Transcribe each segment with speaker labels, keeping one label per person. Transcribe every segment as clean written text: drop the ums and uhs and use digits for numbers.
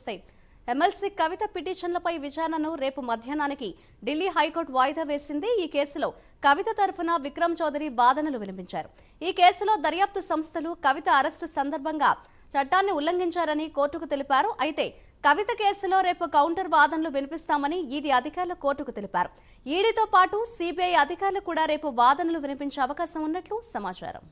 Speaker 1: వస్తాయి. ఎమ్మెల్సీ కవిత పిటిషన్లపై విచారణను రేపు మధ్యాహ్నానికి ఢిల్లీ హైకోర్టు వాయిదా వేసింది. ఈ కేసులో కవిత తరఫున విక్రమ్ చౌదరి వాదనలు వినిపించారు. ఈ కేసులో దర్యాప్తు సంస్థలు కవిత అరెస్టు సందర్భంగా చట్టాన్ని ఉల్లంఘించారని కోర్టుకు తెలిపారు. అయితే కవిత కేసులో రేపు కౌంటర్ వాదనలు వినిపిస్తామని ఈడీ అధికారులు కోర్టుకు తెలిపారు. ఈడీతో పాటు సిబిఐ అధికారులు కూడా రేపు వాదనలు వినిపించే అవకాశం ఉన్నట్లు సమాచారం.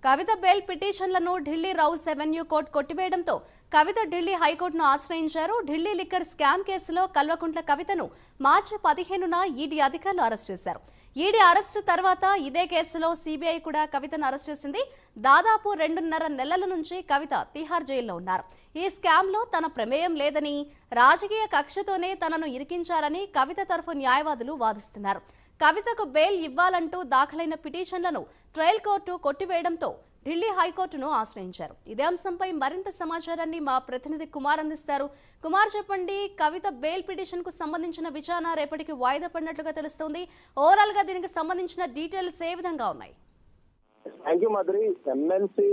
Speaker 1: కవిత బెయిల్ పిటిషన్లను ఢిల్లీ రౌస్ అవెన్యూ కోర్టు కొట్టివేయడంతో కవిత ఢిల్లీ హైకోర్టును ఆశ్రయించారు. ఢిల్లీ లిక్కర్ స్కామ్ కేసులో కల్వకుంట్ల కవితను మార్చి 15న ఈడీ అధికారులు అరెస్ట్ చేశారు. ఈడీ అరెస్టు తర్వాత ఇదే కేసులో సిబిఐ కూడా కవితను అరెస్ట్ చేసింది. దాదాపు 2.5 నెలల నుంచి కవిత తిహార్ జైల్లో ఉన్నారు. ఈ స్కామ్లో తన ప్రమేయం లేదని, రాజకీయ కక్షతోనే తనను ఇరికించారని కవిత తరఫు న్యాయవాదులు వాదిస్తున్నారు. కవితకు బెయిల్ ఇవ్వాలంటూ దాఖలైన పిటిషన్లను ట్రయల్ కోర్టు కొట్టివేయడంతో ఢిల్లీ హైకోర్టును ఆశ్రయించారు. ఇదే అంశంపై మరింత సమాచారాన్ని మా ప్రతినిధి కుమార్ అందిస్తారు. కుమార్, చెప్పండి, కవిత బెయిల్ పిటిషన్ కు సంబంధించిన విచారణ రేపటికి వాయిదా పడినట్లుగా తెలుస్తోంది. ఓవరాల్ గా దీనికి సంబంధించిన డీటెయిల్స్ ఏ విధంగా ఉన్నాయి?
Speaker 2: Thank you Madhuri. MLC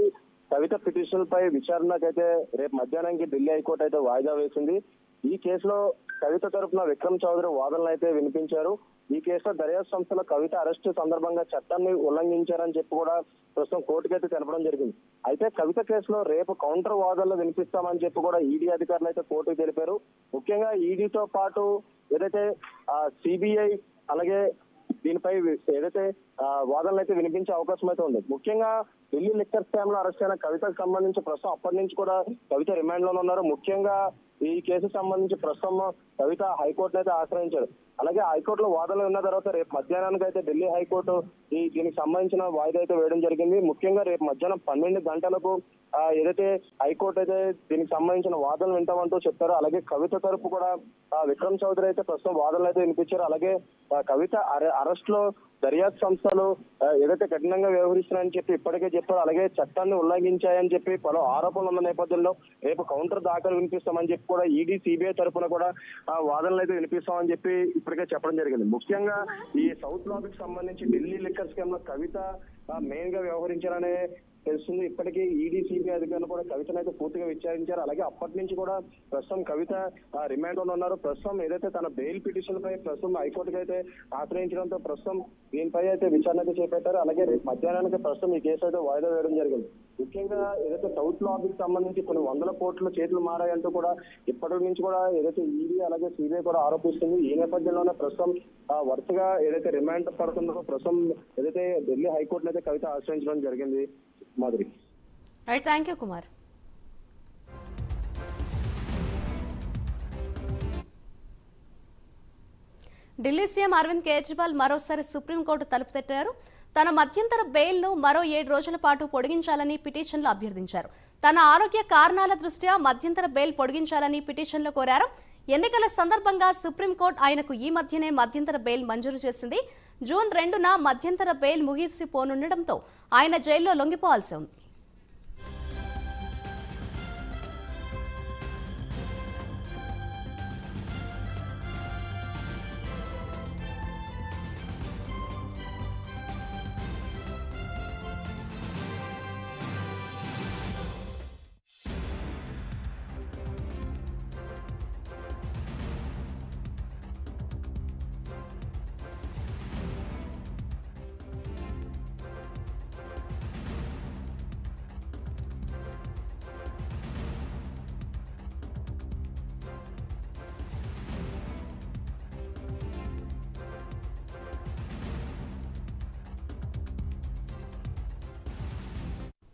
Speaker 2: Kavitha petition పై విచారణకైతే రేపు మధ్యాహ్నానికి ఢిల్లీ హైకోర్టు అయితే వాయిదా వేసింది. ఈ కేసులో కవిత తరఫున విక్రమ్ చౌదరి వాదనలు అయితే వినిపించారు. ఈ కేసులో దర్యాప్తు సంస్థలో కవిత అరెస్టు సందర్భంగా చట్టాన్ని ఉల్లంఘించారని చెప్పి కూడా ప్రస్తుతం కోర్టుకైతే తెలపడం జరిగింది. అయితే కవిత కేసులో రేపు కౌంటర్ వాదనలు వినిపిస్తామని చెప్పి కూడా ఈడీ అధికారులు అయితే కోర్టుకు తెలిపారు. ముఖ్యంగా ఈడీతో పాటు ఏదైతే సిబిఐ అలాగే దీనిపై ఏదైతే వాదనలు అయితే వినిపించే అవకాశం అయితే ఉంది. ముఖ్యంగా ఢిల్లీ లిక్కర్ స్కామ్ లో అరెస్ట్ అయిన కవితకు సంబంధించి ప్రస్తుతం అప్పటి నుంచి కూడా కవిత రిమాండ్ లోనే ఉన్నారు. ముఖ్యంగా ఈ కేసుకు సంబంధించి ప్రస్తుతం కవిత హైకోర్టును అయితే ఆశ్రయించారు. అలాగే హైకోర్టులో వాదనలు ఉన్న తర్వాత రేపు మధ్యాహ్నానికి అయితే ఢిల్లీ హైకోర్టు దీనికి సంబంధించిన వాయిదా అయితే వేయడం జరిగింది. ముఖ్యంగా రేపు మధ్యాహ్నం 12 గంటలకు ఏదైతే హైకోర్టు అయితే దీనికి సంబంధించిన వాదనలు వింటామంటూ చెప్పారు. అలాగే కవిత తరపు కూడా విక్రమ్ చౌదరి అయితే ప్రస్తుతం వాదనలు అయితే వినిపించారు. అలాగే కవిత అరెస్ట్ లో దర్యాప్తు సంస్థలు ఏదైతే కఠినంగా వ్యవహరిస్తున్నాయని చెప్పి ఇప్పటికే చెప్పారు. అలాగే చట్టాన్ని ఉల్లంఘించాయని చెప్పి పలు ఆరోపణలు ఉన్న నేపథ్యంలో రేపు కౌంటర్ దాఖలు వినిపిస్తామని చెప్పి కూడా ఈడీ సిబిఐ తరఫున కూడా వాదనలు అయితే వినిపిస్తామని చెప్పి ఇప్పటికే చెప్పడం జరిగింది. ముఖ్యంగా ఈ సౌత్ లాబీకి సంబంధించి ఢిల్లీ లిక్కర్ స్కామ్ లో కవిత మెయిన్ గా వ్యవహరించారనే తెలుస్తుంది. ఇప్పటికీ ఈడీ సిబిఐ అధికారులు కూడా కవితను అయితే పూర్తిగా విచారించారు. అలాగే అప్పటి నుంచి కూడా ప్రస్తుతం కవిత రిమాండ్ లో ఉన్నారు. ప్రస్తుతం ఏదైతే తన బెయిల్ పిటిషన్ పై ప్రస్తుతం హైకోర్టుకు అయితే ఆశ్రయించడంతో ప్రస్తుతం దీనిపై అయితే విచారణ అయితే చేపట్టారు. అలాగే రేపు మధ్యాహ్నానికి ప్రస్తుతం ఈ కేసు అయితే వాయిదా వేయడం జరిగింది. ముఖ్యంగా ఏదైతే సౌత్ లాబీకి సంబంధించి కొన్ని 100 కోట్లు చేతులు మారాయంటూ కూడా ఇప్పటి నుంచి కూడా ఏదైతే ఈడీ అలాగే సిబిఐ కూడా ఆరోపిస్తుంది. ఈ నేపథ్యంలోనే ప్రస్తుతం వరుసగా ఏదైతే రిమాండ్ పడుతుందో ప్రస్తుతం ఏదైతే ఢిల్లీ హైకోర్టును అయితే కవిత ఆశ్రయించడం జరిగింది. Madhuri.
Speaker 1: Right, thank you Kumar. Delhi CM Arvind Kejriwal మరోసారి సుప్రీంకోర్టు తలుపు తట్టారు. తన మధ్యంతర బెయిల్ను మరో 7 రోజుల పాటు పొడిగించాలని పిటిషన్లో అభ్యర్థించారు. తన ఆరోగ్య కారణాల దృష్ట్యా మధ్యంతర బెయిల్ పొడిగించాలని పిటిషన్లో కోరారు. ఎన్నికల సందర్భంగా సుప్రీంకోర్టు ఆయనకు ఈ మధ్యనే మధ్యంతర బెయిల్ మంజూరు చేసింది. జూన్ 2న మధ్యంతర బెయిల్ ముగిసిపోనుండటంతో ఆయన జైల్లో లొంగిపోవాల్సి ఉంది.